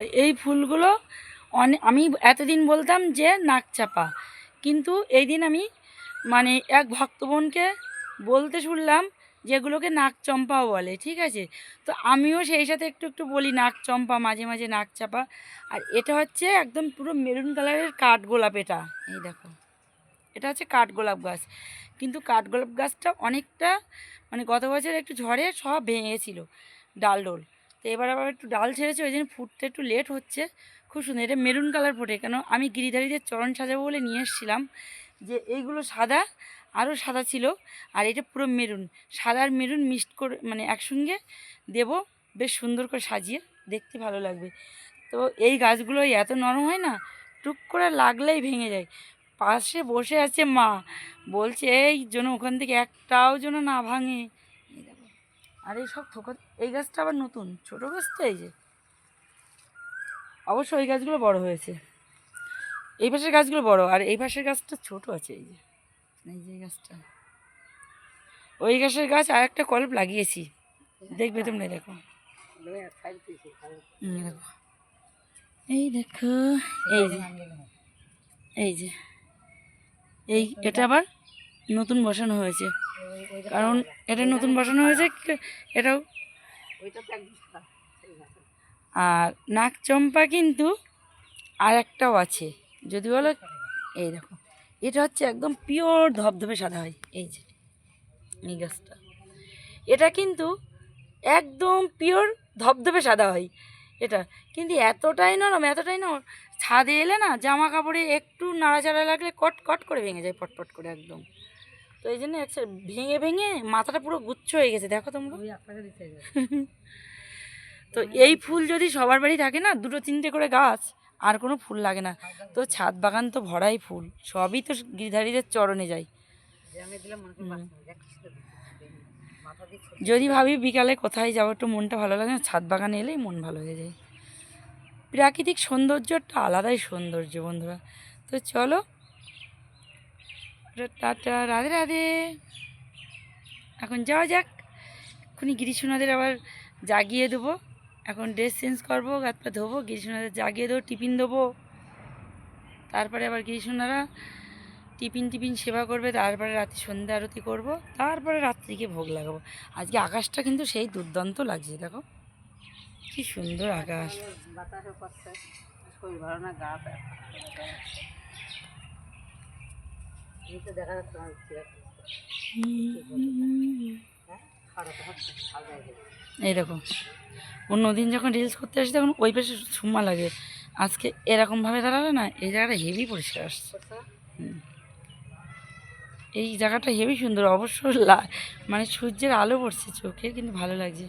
এই ফুলগুলো আমি এতদিন বলতাম যে নাকচাপা, কিন্তু এই দিন আমি মানে এক ভক্তবোনকে বলতে শুনলাম যেগুলোকে নাকচম্পাও বলে, ঠিক আছে। তো আমিও সেই সাথে একটু একটু বলি নাকচম্পা, মাঝে মাঝে নাকচাপা। আর এটা হচ্ছে একদম পুরো মেরুন কালারের কাঠগোলাপ। এটা এই দেখো, এটা হচ্ছে কাঠগোলাপ গাছ। কিন্তু কাঠগোলাপ গাছটা অনেকটা মানে গত বছর একটু ঝড়ে সব ভেঙে গেছিলো ডাল ডোল। তো এবার আবার একটু ডাল ছেড়েছে, ওই জন্য ফুটতে একটু লেট হচ্ছে। খুব সুন্দর, এটা মেরুন কালার ফোটে। কেন আমি গিরিধারীদের চরণ সাজাবো বলে নিয়ে এসেছিলাম, যে এইগুলো সাদা, আরও সাদা ছিল, আর এটা পুরো মেরুন। সাদা আর মেরুন মিক্সড করে মানে একসঙ্গে দেবো, বেশ সুন্দর করে সাজিয়ে, দেখতে ভালো লাগবে। তো এই গাছগুলো এত নরম হয় না, টুক করে লাগলেই ভেঙে যায়। পাশে বসে আছে মা, বলছে এই জন্য ওখান থেকে একটাও যেন না ভাঙে। এই দেখো, আর এই সব থোকা। এই গাছটা আবার নতুন, ছোটো গাছ তো। এই যে অবশ্য ওই গাছগুলো বড় হয়েছে, এই পাশের গাছগুলো বড়, আর এই পাশের গাছটা ছোট আছে। এই যে এই যে গাছটা, ওই গাছের গাছ আর একটা কলপ লাগিয়েছি, দেখবে তোমরা। দেখো, দেখো, এই দেখো, এই যে এই যে এই এটা আবার নতুন বসানো হয়েছে, কারণ এটা নতুন বসানো হয়েছে এটাও। আর নাকচম্পা কিন্তু আর একটাও আছে, যদি বলো। এই দেখো, এটা হচ্ছে একদম পিওর ধবধবে সাদা হয়। এই যে এই গাছটা, এটা কিন্তু একদম পিওর ধবধবে সাদা হয় এটা। কিন্তু এতটাই নরম, এতটাই নরম, ছাদে এলে না জামা কাপড়ে একটু নাড়াচাড়া লাগলে কট কট করে ভেঙে যায়, পটপট করে একদম। তো এই জন্য একটা ভেঙে ভেঙে মাথাটা পুরো গুচ্ছ হয়ে গেছে, দেখো তোমরা। তো এই ফুল যদি সবার বাড়ি থাকে না, দুটো তিনটে করে গাছ, আর কোনো ফুল লাগে না। তো ছাদ বাগান তো ভরাই ফুল, সবই তো গিরিধারীদের চরণে যায়। যদি ভাবি বিকালে কোথায় যাবো, একটু মনটা ভালো লাগে না, ছাদ বাগানে এলেই মন ভালো হয়ে যায়। প্রাকৃতিক সৌন্দর্যটা আলাদাই সৌন্দর্য বন্ধুরা। তো চলো, টাটা, রাধে রাধে। এখন যাওয়া যাক, এক্ষুনি গিরিশোনাদের আবার জাগিয়ে দেবো। এখন ড্রেস চেঞ্জ করবো, গাছ পা ধোবো, গিরিশোনাদের জাগিয়ে দেবো, টিফিন দেবো। তারপরে আবার গিরিশোনারা টিফিন সেবা করবে, তারপরে রাতে সন্ধ্যা আরতি করবো, তারপরে রাত্রিকে ভোগ লাগাবো। আজকে আকাশটা কিন্তু সেই দুর্দান্ত লাগছে, দেখো কি সুন্দর আকাশ। এই দেখো, অন্যদিন যখন রিলস করতে আসি তখন ওই পাশে সুম্মা লাগে, আজকে এরকমভাবে দাঁড়ালে না, এই জায়গাটা হেভি পরিষ্কার আসছে। এই জায়গাটা হেভি সুন্দর অবশ্য, মানে সূর্যের আলো পড়ছে চোখে, কিন্তু ভালো লাগছে।